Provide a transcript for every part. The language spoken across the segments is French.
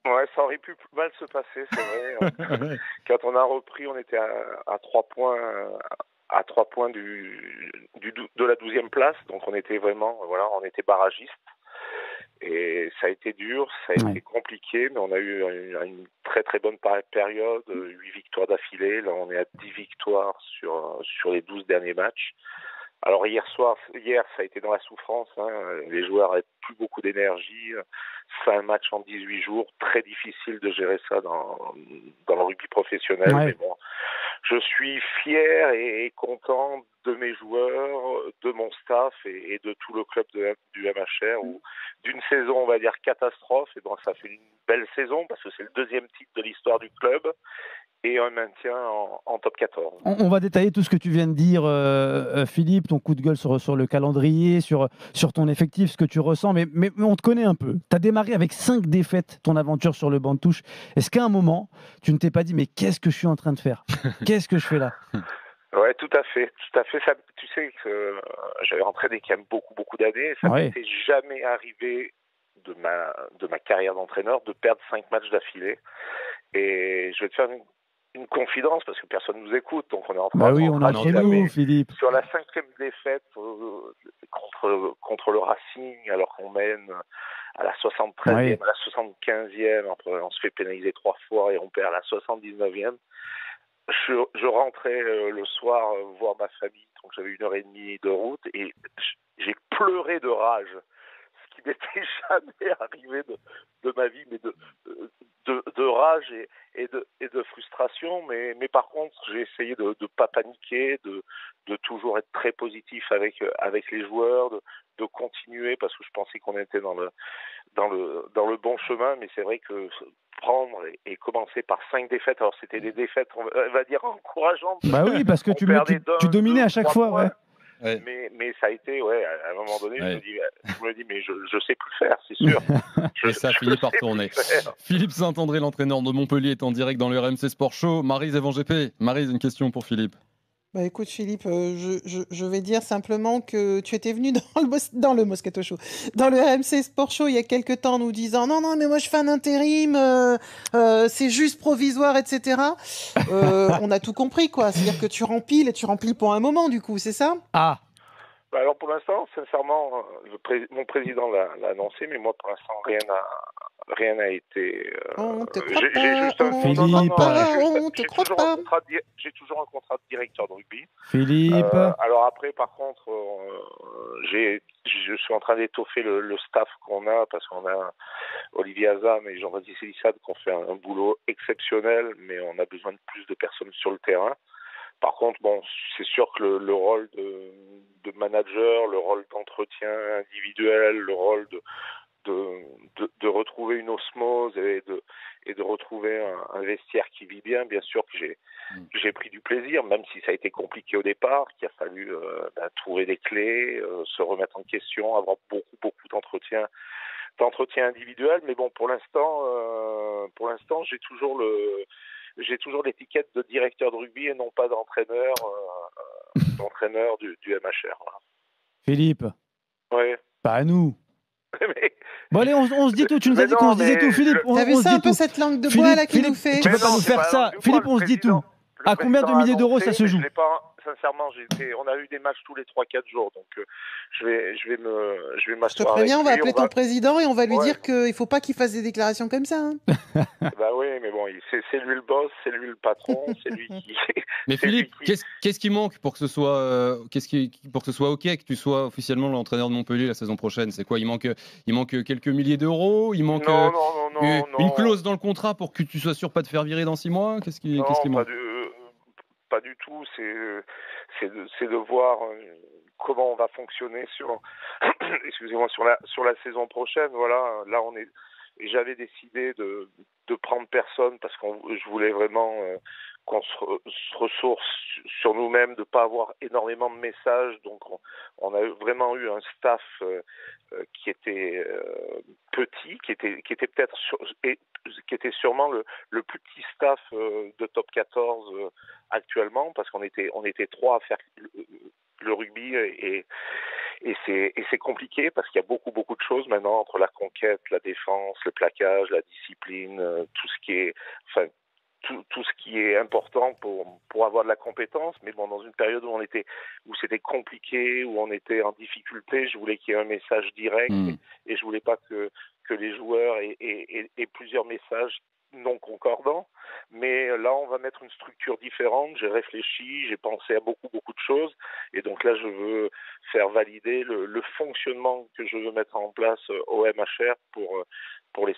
Ouais, ça aurait pu mal se passer, c'est vrai. Quand on a repris, on était à 3 points, à 3 points de la 12e place, donc on était vraiment, voilà, on était barragiste. Et ça a été dur, ça a été compliqué, mais on a eu une très très bonne période, 8 victoires d'affilée. Là, on est à 10 victoires sur les 12 derniers matchs. Alors hier, ça a été dans la souffrance. Les joueurs n'avaient plus beaucoup d'énergie. 5 matchs en 18 jours, très difficile de gérer ça dans le rugby professionnel. Ouais. Mais bon, je suis fier et content de mes joueurs, de mon staff et de tout le club du MHR, où d'une saison, on va dire, catastrophe, et bon, ça fait une belle saison parce que c'est le 2e titre de l'histoire du club et un maintien en top 14. On va détailler tout ce que tu viens de dire, Philippe, ton coup de gueule sur le calendrier, sur ton effectif, ce que tu ressens, mais on te connaît un peu. Tu as démarré avec 5 défaites ton aventure sur le banc de touche. Est-ce qu'à un moment, tu ne t'es pas dit, mais qu'est-ce que je suis en train de faire? Qu'est-ce que je fais là? Ouais, tout à fait. Ça, tu sais que j'avais entraîné quand même beaucoup d'années. Ça m'était jamais arrivé de ma carrière d'entraîneur de perdre 5 matchs d'affilée. Et je vais te faire une confidence parce que personne nous écoute, donc on est en train oui, on est entre nous, Philippe. Sur la 5e défaite contre le Racing, alors qu'on mène à la 73e, à la 75e, on se fait pénaliser 3 fois et on perd à la 79e. Je rentrais le soir voir ma famille, donc j'avais 1h30 de route et j'ai pleuré de rage, ce qui m'était jamais arrivé de ma vie, mais de rage et de frustration. Mais par contre, j'ai essayé de pas paniquer, de toujours être très positif avec les joueurs, de continuer parce que je pensais qu'on était dans le bon chemin, mais c'est vrai que prendre et commencer par 5 défaites, alors c'était des défaites, on va dire, encourageantes. Oui, parce que tu dominais à chaque fois, ouais. Mais ça a été, à un moment donné, je me dis, mais je sais plus faire, c'est sûr. Et ça finit par tourner. Philippe Saint-André, l'entraîneur de Montpellier, est en direct dans le RMC Sport Show. Maryse Evan GP. Maryse, une question pour Philippe. Écoute Philippe, je vais dire simplement que tu étais venu dans le Moscato Show, dans le RMC Sport Show il y a quelques temps, nous disant non mais moi je fais un intérim, c'est juste provisoire, etc. On a tout compris quoi, c'est-à-dire que tu remplis pour un moment du coup, c'est ça? Alors pour l'instant, sincèrement, mon président l'a annoncé, mais moi pour l'instant rien n'a été. On te croit pas. J'ai toujours un contrat de directeur de rugby. Philippe. Alors après, par contre, je suis en train d'étoffer le staff qu'on a parce qu'on a Olivier Azam et Jean-Baptiste Elissade qui ont fait un boulot exceptionnel, mais on a besoin de plus de personnes sur le terrain. Par contre, c'est sûr que le rôle de manager, le rôle d'entretien individuel, le rôle de retrouver une osmose et de retrouver un vestiaire qui vit bien sûr que j'ai pris du plaisir, même si ça a été compliqué au départ, qu'il a fallu trouver des clés, se remettre en question, avoir beaucoup d'entretiens individuels. Mais bon, pour l'instant, j'ai toujours l'étiquette de directeur de rugby et non pas d'entraîneur du MHR. Voilà. Philippe. Ouais. Pas à nous. Bon allez, on se dit tout. Tu nous as dit qu'on se disait tout, Philippe. T'as vu ça un peu cette langue de bois là qui nous fait? Tu peux pas nous faire ça. Philippe, on se dit tout. À combien de milliers d'euros ça se joue? Sincèrement, on a eu des matchs tous les 3-4 jours, donc je vais m'asseoir. Je te préviens, on va appeler ton président et on va lui dire qu'il faut pas qu'il fasse des déclarations comme ça. Oui, mais bon, c'est lui le boss, c'est lui le patron, c'est lui qui. Mais Philippe, qu'est-ce qui manque pour que ce soit, pour que ce soit ok que tu sois officiellement l'entraîneur de Montpellier la saison prochaine? C'est quoi? Il manque quelques milliers d'euros. Il manque une clause dans le contrat pour que tu sois sûr pas de faire virer dans 6 mois. Qu'est-ce qui manque? Pas du tout. C'est de voir comment on va fonctionner sur la saison prochaine. Voilà. Là, j'avais décidé de prendre personne parce que je voulais vraiment qu'on se ressource sur nous-mêmes, de ne pas avoir énormément de messages. Donc, on a vraiment eu un staff qui était petit, qui était peut-être qui était sûrement le plus petit staff de top 14 actuellement, parce qu'on était 3 à faire le rugby et c'est compliqué parce qu'il y a beaucoup de choses maintenant entre la conquête, la défense, le plaquage, la discipline, tout ce qui est, enfin, tout ce qui est important pour avoir de la compétence. Mais bon, dans une période où c'était compliqué, où on était en difficulté, je voulais qu'il y ait un message direct et je voulais pas que les joueurs aient plusieurs messages non concordants. Mais là, on va mettre une structure différente. J'ai réfléchi, j'ai pensé à beaucoup de choses. Et donc là, je veux faire valider le fonctionnement que je veux mettre en place au MHR pour les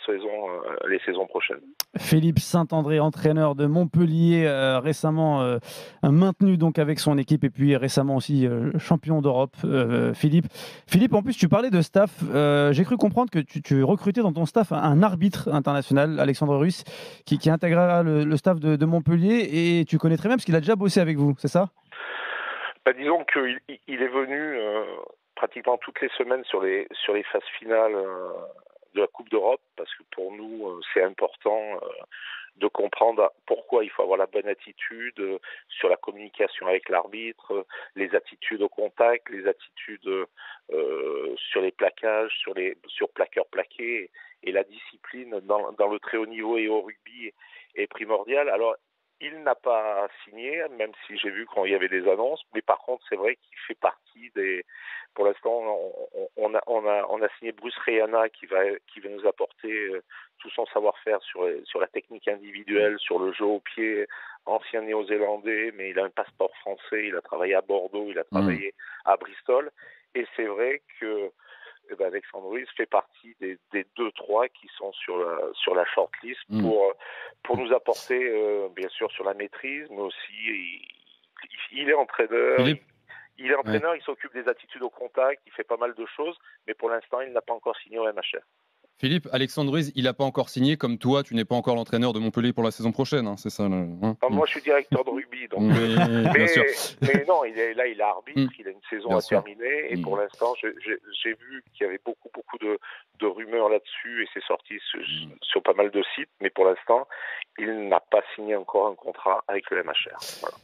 saisons prochaines. Philippe Saint-André, entraîneur de Montpellier, récemment maintenu donc avec son équipe et puis récemment aussi champion d'Europe. Philippe, en plus tu parlais de staff. J'ai cru comprendre que tu recrutais dans ton staff un arbitre international, Alexandre Ruiz, qui intégrera le staff de Montpellier, et tu connais très bien parce qu'il a déjà bossé avec vous, c'est ça? Disons qu'il est venu pratiquement toutes les semaines sur les phases finales de la Coupe d'Europe, parce que pour nous, c'est important de comprendre pourquoi il faut avoir la bonne attitude sur la communication avec l'arbitre, les attitudes au contact, les attitudes sur les plaquages, sur plaqueur-plaqué, et la discipline dans le très haut niveau et au rugby est primordiale. Alors, il n'a pas signé, même si j'ai vu qu'il y avait des annonces, mais par contre, c'est vrai qu'il fait partie des... Pour l'instant, on a signé Bruce Reyana qui va nous apporter tout son savoir-faire sur la technique individuelle, sur le jeu au pied, ancien néo-zélandais, mais il a un passeport français, il a travaillé à Bordeaux, il a travaillé à Bristol, et c'est vrai que Alexandre Ruiz fait partie des 2-3 qui sont sur la shortlist pour nous apporter, bien sûr, sur la maîtrise, mais aussi il est entraîneur. Il est entraîneur, il s'occupe des attitudes au contact, il fait pas mal de choses, mais pour l'instant, il n'a pas encore signé au MHR. Philippe, Alexandre Ruiz, il n'a pas encore signé, comme toi, tu n'es pas encore l'entraîneur de Montpellier pour la saison prochaine, c'est ça Moi, je suis directeur de rugby, donc. Bien sûr. Mais non, il est arbitre, il a une saison à terminer, et pour l'instant, j'ai vu qu'il y avait beaucoup de rumeurs là-dessus, et c'est sorti sur pas mal de sites, mais pour l'instant, il n'a pas signé encore un contrat avec le MHR. Voilà.